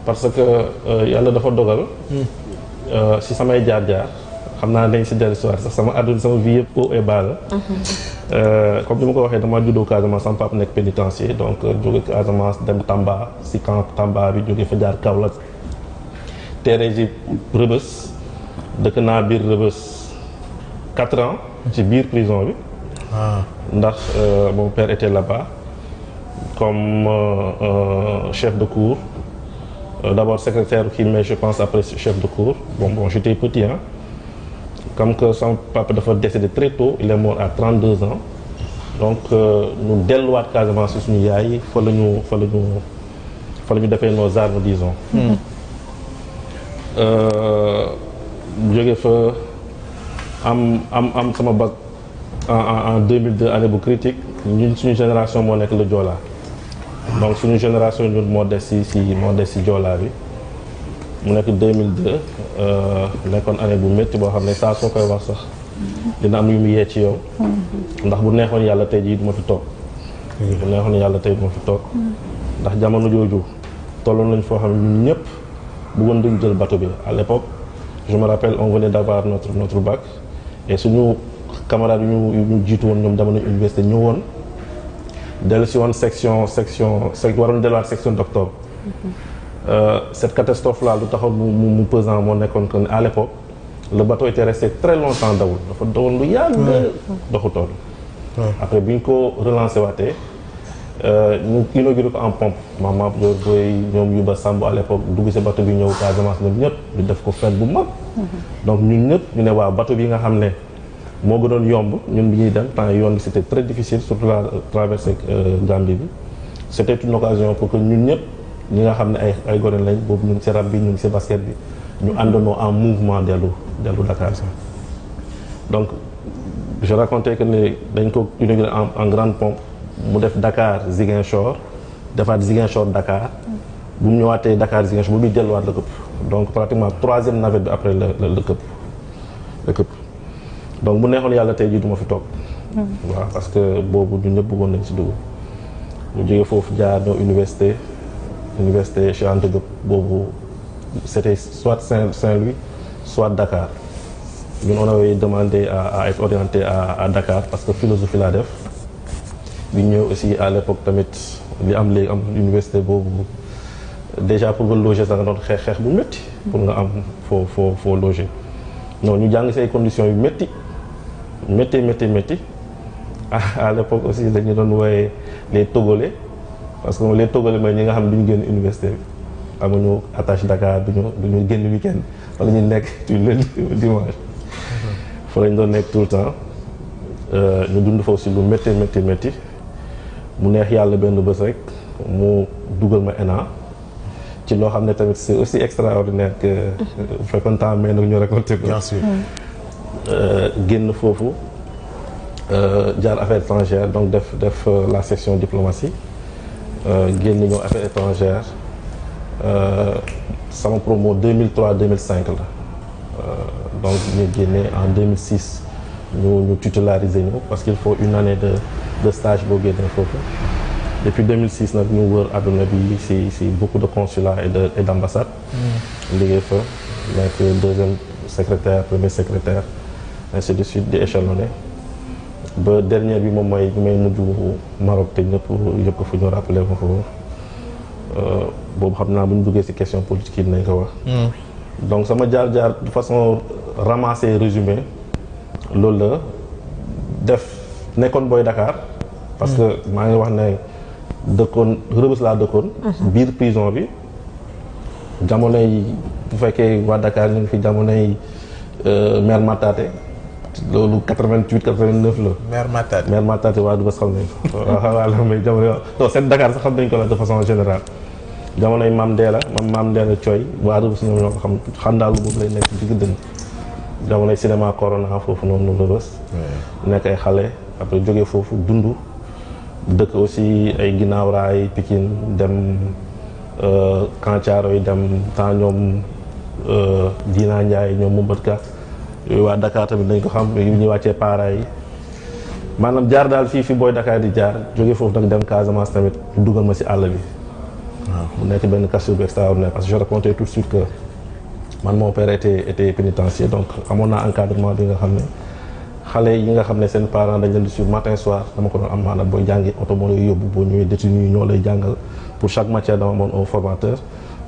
parce que yàlla dafa dogal. si samay jaar-jaar xam naa dañ si dellu soir sax sama àdduna sama vie yëpp haut et bas la. comme ni ma ko waxee dama juddoo Casamance sama papa nekk pénitencier donc jóge Casamance dem Tamba si camp Tamba bi jóge fa jaar Kaolack teere ji Rëbës dëkk naa biir Rëbës 4 ans ci biir prison bi. ndax mon père était là-bas comme chef de cour. D'abord secrétaire kii mais je pense après chef de cour bon j'étais petit hein comme que son papa dafa décédé très tôt il est mort à 32 ans donc ñu delluwaat Casamance suñu yaay fa la ñu defee nos armes disons. jóge fa am sama bac en 2002 année bu critique ñun suñu génération moo nekk le Joola. donc suñu génération ñun moo des si Joola bi mu nekk 2002 nekkoon année bu métti boo xam ne saa soo koy wax sax dina am yu mu yee ci yow ndax bu neexoon yàlla tey jii du ma fi toog bu neexoon yàlla tey du ma fi toog ndax jamono jooju tolloon nañ foo xam ne ñun ñëpp bëggoon dañu jël bateau bi à l'époque je me rappelle on venait d'avoir notre bac et suñu camarades yu ñu jiitu woon ñoom dama nañ université ñëwoon dellu si woon section waroon delluwaat section d'octobre. Cette catastrophe là lu taxaw mu pesant moo nekkoon que à l'époque le bateau était resté très longtemps dawul dafa dawoon lu yàgg doxutoon. après bi ñu ko relancé waatee ñu inauguré ko en pompe maman booy ñoom Yuba Samb à l'époque dugg si bateau bi ñëw Casamance ñoom ñëpp ñu def ko fête bu mag. donc ñun ñëpp ñu ne waaw bateau bi nga xam ne moo gënoon yomb ñun bi ñuy dem temps yoon bi c'était très difficile surtout la traversée Gambie bi c'était une occasion pour que ñun ñëpp ñi nga xam ne ay gone lañ boobu ñu ngi si rab bi ñu ngi si basket bi ñu àndandoo en mouvement dellu Dakar sax donc je racontais que ne dañ ko inauguré en grande pompe mu def Dakar Ziguinchor defaat Ziguinchor Dakar bu mu ñëwaatee Dakar Ziguinchor bu muy delluwaat la këpp donc pratiquement 3e navette bi après la këpp donc bu neexoon yàlla tey jii du ma fi toog. waaw parce que boobu ñun ñëpp bëggoon nañ si dugg. ñu jógee foofu jaar ñëw université Cheikh Anta Diop boobu c'était soit Saint-Louis soit Dakar ñun on avait demandé à être orienté à Dakar parce que philosophie laa def. bi ñëw aussi à l'époque tamit li am léegi am université boobu déjà pour nga loger sax nga doon xeex bu métti. pour nga am foo loger. non ñu jàng say conditions yu métti. métti à l'époque aussi dañu doon wooye les Togolais parce que les Togolais mooy ñi nga xam ne duñu génn université bi amuñu attache Dakar duñu génn week-end wala ñu nekk du lundi dimanche fa lañ doon nekk tout le temps ñu dund fa aussi lu métti mu neex yàlla benn bés rek mu dugal ma ENA ci loo xam ne tamit c'est aussi extraordinaire que bu fekkoon temps mais nag ñu récolté ko. Bien sûr. génn foofu jaar affaires étrangères donc def la section diplomatie génn ñëw affaires étrangères sama promo 2003-2005 la donc ñu génnee en 2006 ñu titulariser ñu parce qu'il faut une année de stage boo génnee foofu depuis 2006 nag ñu wër àdduna bi si beaucoup de consulats et d'ambassades. liggéey fa nekk 2e secrétaire 1er secrétaire ainsi de suite di échelonné ba dernier bi moom mooy may mujj Maroc te ñëpp yëpp fu ñu rappelé ma ko boobu xam naa bu ñu duggee ci question politique yi nañ ko wax. donc sama jaar-jaar de façon ramassé résumé loolu la def nekkoon booy Dakar. parce que maa ngi wax ne dëkkoon Rebeuss laa dëkkoon. biir prison bi jamonoy bu fekkee waa Dakar ñu ngi fi jamonoy maire Mataté. loolu 88 89 la. maire Mataté waa Rebeuss xam nañ ko. waaw mais jamono non c'est Dakar sax xam nañ ko la de façon générale. jamonoy Mame Ndéla Thioy waa Rebeuss ñoom ñoo ko xam xandaalu boobu lay nekk digg dënn. jamonoy cinéma Corona foofu noonu Rebeuss. nekk ay xale après jógee foofu dund. dëkk aussi ay ginnaaw raay Pikine dem Camp Thiaroye dem temps ñoom Dina Ndiaye ñoom Moumbatka yooyu waa Dakar tamit dañ ko xam yu ñuy wàccee para yi maanaam jaar daal fii booy Dakar di jaar jóge foofu nag dem Casamance tamit dugal ma ci àll bi. waaw mu nekk benn cassure bu extraordinaire parce que je racontais tout de suite que man mon père était pénitencier donc amoon naa encadrement bi nga xam ne xale yi nga xam ne seen parents dañ leen di suivre matin soir dama ko doon am maanaam booy jàngi oto moo lay yóbbu boo ñëwee détenu yi ñoo lay jàngal pour chaque matière dama amoon un formateur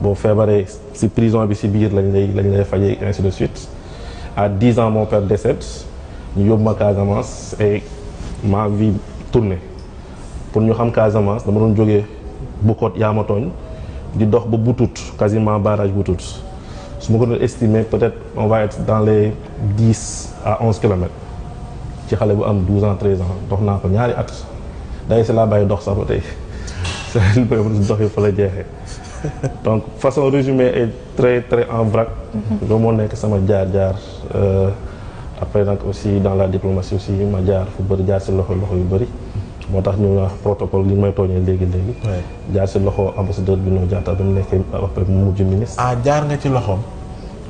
boo feebaree si prison bi si biir lañ lay fajee ainsi de suite. À 10 ans mon père décède ñu yóbbu ma Casamance et ma vie tournée pour ñu xam Casamance dama doon jógee Bukot Yamatooñ di dox ba Boutout quasiment barrage Boutout su ma ko doon estimer peut-être on va être dans les 10 à 11 kilomètres ci xale bu am 12 ans 13 ans dox naa ko ñaari at day si laa bàyyi dox sax ba tey c'est dox yi fa la jeexee donc façon résumé est très en vrac. loolu moo nekk sama jaar-jaar après nag aussi dans la diplomatie aussi ma jaar fu bëri jaar si loxo yu bëri moo tax ñu wax protocole li may tooñee léegi. jaar si loxo ambassadeur bi noo jaata ba mu nekkee après mu mujj ministre. ah jaar nga ci loxoom.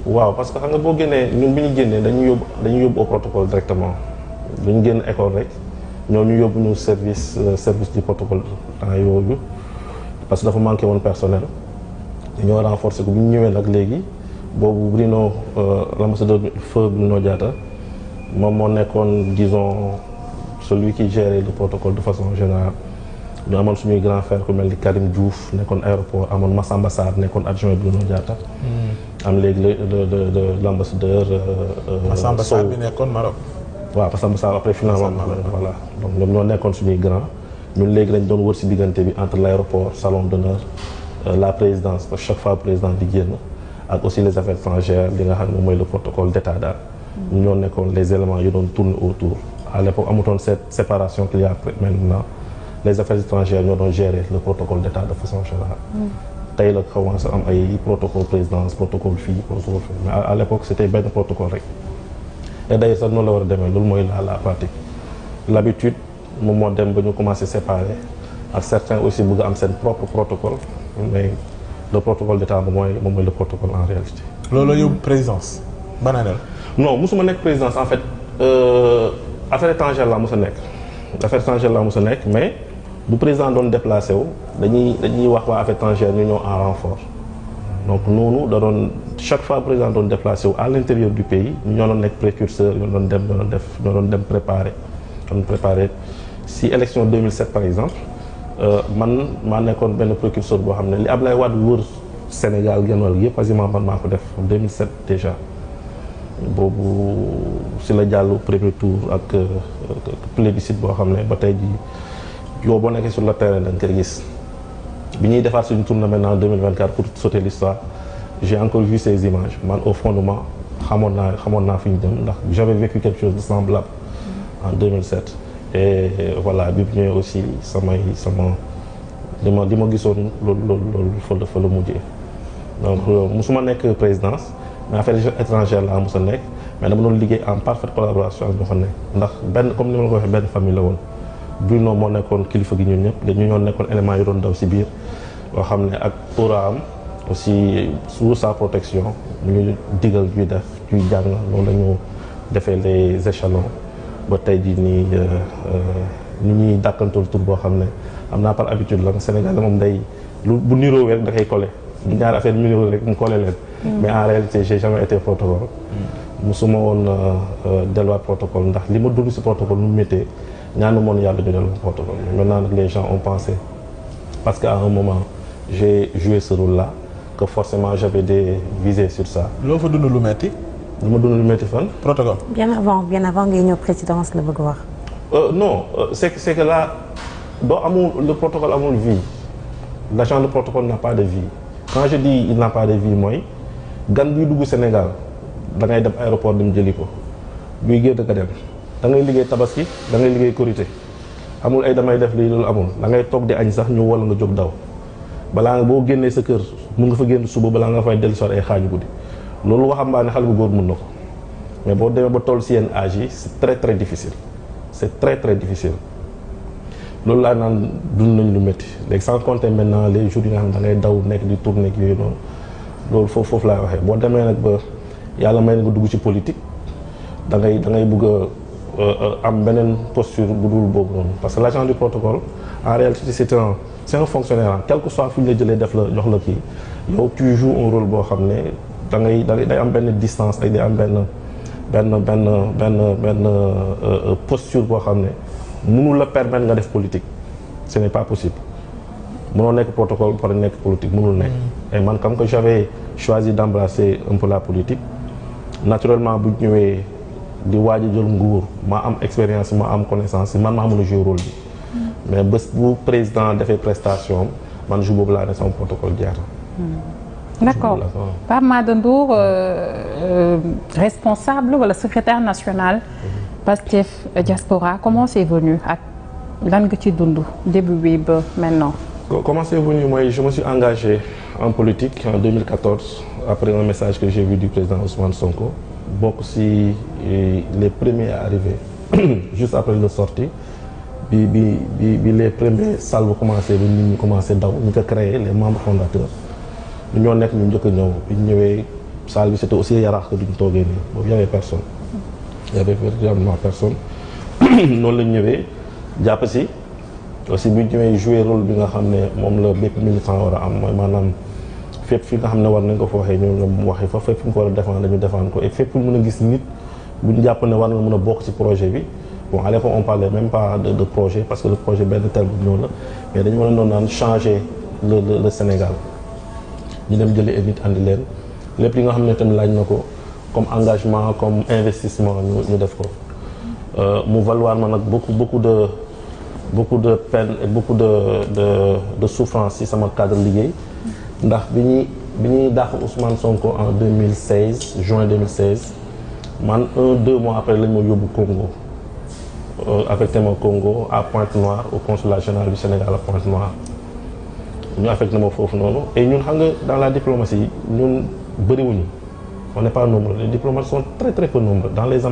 waaw parce que xam nga boo génnee ñun bi ñu génnee dañuy yóbbu au protocole directement du ñu génn école rek ñoo ñu yóbbu ñu service du protocole temps yooyu parce que dafa manqué woon personnel. ñoo renforcer ko bu ñu ñëwee nag léegi boobu Bruno l'ambassadeur feu Bruno Diatta moom moo nekkoon disons celui qui gérait le protocole de façon générale ñu amoon suñuy grand frère ku mel ni Karim Diouf nekkoon aéroport amoon Massamba Sarr nekkoon adjoint Bruno Diatta am léegi l'ambassadeur Massamba Sarr bi nekkoon Maroc. waaw Massamba Sarr après finalement voilà donc ñoom ñoo nekkoon suñuy grand ñun léegi lañ doon wër si diggante bi entre l'aéroport salon d'honneur la présidence parce que chaque fois président di génn ak aussi les affaires étrangères li nga xam ne moom mooy le protocole d'état daal ñu ñoo nekkoon les éléments yu doon tourner autour à l'époque amutoon cette séparation qu'il y a maintenant les affaires étrangères ñoo doon gérer le protocole d'état de façon générale tey la commencé am ay protocole présidence protocole fii protocole fii mais à l'époque c'était benn protocole rek et d'ailleurs sax noonu la war a demee loolu mooy la pratique l'habitude moom moo dem ba ñu commencé séparer ak certains aussi bëgg am seen propre protocole mais le protocole d'état moom mooy le protocole en réalité. loolu yóbbu présidence ban année la. non musuma nekk présidence en fait affaire étrangère laa mos a nekk affaire étrangère laa mos a nekk mais bu président doon déplacé wu dañuy wax waa affaire étrangère ñu ñëw en renfort donc noonu da doon chaque fois président doon déplacé wu à l'intérieur du pays ñu ñoo doon nekk précurseur ñoo doon dem préparer si élection 2007 par exemple. man maa nekkoon benn précurseur boo xam ne li Ablaye Wade wër Sénégal genn wàll yëpp quasiment man maa ko def en 2007 déjà boobu si la jàll premier tour ak plébiscite boo xam ne ba tey jii yow boo nekkee sur le terrain da nga koy gis bi ñuy defaat suñu tournée maintenant en 2024 pour sauter l'histoire j'ai encore vu ces images man au fondement xamoon naa fi ñu dem ndax j'avais vécu quelque chose de semblable en 2007 et voilà bi bu ñëwee aussi li ma gisoon loolu fa la mujjee donc musuma nekk présidence mais affaires étrangères laa mos a nekk mais dama doon liggéey en parfaite collaboration ak ñoo xam ne ndax benn comme ni ma la ko waxee benn famille la woon Bruno moo nekkoon kilifa gi ñun ñëpp dañu ñoo nekkoon éléments yu doon daw si biir yoo xam ne ak am aussi sous sa protection ñu digal ñuy def ñuy jàng loolu la ñu defee les échelons ba tey jii nii ñu ñuy dàkkantal tur boo xam ne am naa par habitude la Sénégal moom day lu bu niroo rek da koy collé ñaari affaire mu niroo rek mu collé leen mais en réalité j'ai jamais été protocole musuma woon delluwaat protocole ndax li ma dund si protocole nu mu méttee ñaanu moon yàlla ñu delluwaat protocole maintenant nag les gens ont pensé parce qu'à un moment j'ai joué ce rôle là que forcément j'avais des visées sur ça. loo fa dund lu metti lu ma dund lu métti fan. protocole. bien avant ngay ñëw présidence la bëgg wax. Non c'est que là doo amul le protocole amul vie l'agent de protocole n'a pas de vie quand je dis il n'a pas de vie mooy gan buy dugg Sénégal da ngay dem aéroport dem jëli ko buy génn nga dem da ngay liggéey tabaski da ngay liggéey korité amul ay damay def lii loolu amul da ngay toog di añ sax ñu wala nga jóg daw balaa nga boo génnee sa kër mun nga fa génn suba balaa nga fay dellu soir ay xaaju guddi loolu waxambaane xale bu góor mun na ko mais boo demee ba toll si yenn âge yi c'est très difficile c'est très difficile loolu laa naan dund nañ lu métti léegi sans compter maintenant les jours yi nga xam ne da ngay daw nekk di tourner ak yooyu noonu loolu foofu laay waxee boo demee nag ba yàlla may na nga dugg ci politique da ngay bëgg a am beneen posture bu dul boobu noonu parce que l'agent du protocole en réalité c'est un fonctionnaire quel que soit fu ñu la jëlee def la jox la kii yow tu joues un rôle boo xam ne day am benn distance day am benn posture boo xam ne mënu la permettre nga def politique ce n'est pas possible mënoo nekk protocole pour nekk politique mënul nekk. et man comme que j'avais choisi d'embrasser un peu la politique naturellement bu ñëwee di waaj a jël nguur ma am expérience ma am connaissance man maa mën a jouer rôle bi. mais bés bu président defee prestation man jour boobu laa ne sama protocole jeex na. D'accord. Pape Mada Ndour responsable wala secrétaire national Pastef Diaspora comment c'est venu ak lan nga ci dund début bi ba maintenant. Comment c'est venu mooy je me suis engagé en politique en 2014 après un message que j'ai vu du président Ousmane Sonko bokk ci les premiers à arriver juste après le sortie bi les premiers salves commencé ba nit ñi commencé daw ñu ko créé les membres fondateurs ñu ñoo nekk ñu njëkk a ñëw bi ñu ñëwee salle bi c'était aussi yaraax que duñ toogee nii boobu y avait personne y avait véritablement personne noonu la ñu ñëwee jàpp ci aussi bu ñu ñëwee jouer rôle bi nga xam ne moom la bépp militant war a am mooy maanaam fépp fi nga xam ne war nañ ko fa waxee ñu nga waxee fa fépp fi nga ko war a défendre ñu défendre ko et fépp mën a gis nit bu ñu jàpp ne war nga mën a bokk ci projet bi bon à l'époque on parlait même pas de projet parce que le projet benn terme bu ñëw la mais dañu mën a doon naan changer le Sénégal ñu dem jëlee nit andi leen lépp li nga xam ne tamit laaj na ko comme engagement comme investissement ñu def ko mu valoir ma nag beaucoup de peine et beaucoup de souffrance ci sama cadre liggéey ndax bi ñuy dàq Ousmane Sonko en 2016 juin 2016 man 2 mois après lañ ma yóbbu Congo affecté ma Congo à Pointe-Noire au consulat général du Sénégal à Pointe-Noire ñu affecté ma foofu noonu et ñun xam nga dans la diplomatie ñun bëriwuñu on n'est pas nombreux les diplomates sont très très peu nombreux dans les